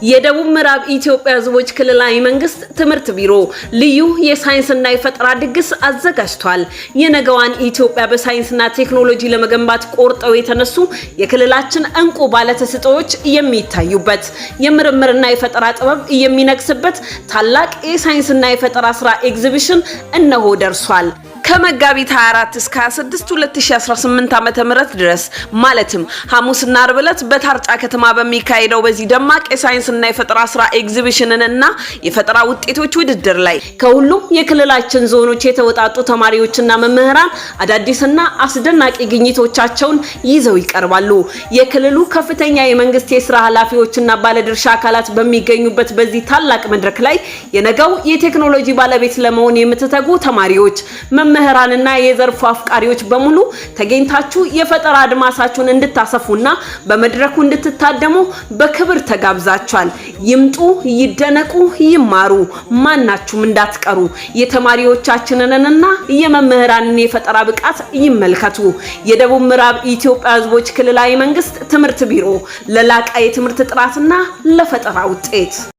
የደቡብ ምዕራብ ኢትዮጵያ ህዝቦች ክልላዊ መንግስት ትምህርት ቢሮ ልዩ የሳይንስና የፈጠራ ድግስ አዘጋጅቷል። የነገዋን ኢትዮጵያ በሳይንስና ቴክኖሎጂ ለመገንባት ቆርጠው የተነሱ የክልላችን እንቁ ባለተሰጥኦዎች የሚታዩበት የምርምርና የፈጠራ ጥበብ የሚነግስበት ታላቅ የሳይንስና የፈጠራ ስራ ኤግዚቢሽን እነሆ ደርሷል። ከመጋቢት 24 እስከ 26 2018 ዓ.ም ድረስ ማለትም ሐሙስና ዓርብ ዕለት በታርጫ ከተማ በሚካሄደው በዚህ ደማቅ የሳይንስና የፈጠራ ስራ ኤግዚቢሽንና የፈጠራ ውጤቶች ውድድር ላይ ከሁሉም የክልላችን ዞኖች የተወጣጡ ተማሪዎችና መምህራን አዳዲስና አስደናቂ ግኝቶቻቸውን ይዘው ይቀርባሉ። የክልሉ ከፍተኛ የመንግስት የሥራ ኃላፊዎችና ባለድርሻ አካላት በሚገኙበት በዚህ ታላቅ መድረክ ላይ የነገው የቴክኖሎጂ ባለቤት ለመሆን የምትተጉ ተማሪዎች መምህራንና የዘርፉ አፍቃሪዎች በሙሉ ተገኝታችሁ የፈጠራ አድማሳችሁን እንድታሰፉና በመድረኩ እንድትታደሙ በክብር ተጋብዛችኋል። ይምጡ፣ ይደነቁ፣ ይማሩ፣ ማናችሁም እንዳትቀሩ። የተማሪዎቻችንንና የመምህራንን የፈጠራ ብቃት ይመልከቱ። የደቡብ ምዕራብ ኢትዮጵያ ህዝቦች ክልላዊ መንግስት ትምህርት ቢሮ ለላቀ የትምህርት ጥራትና ለፈጠራ ውጤት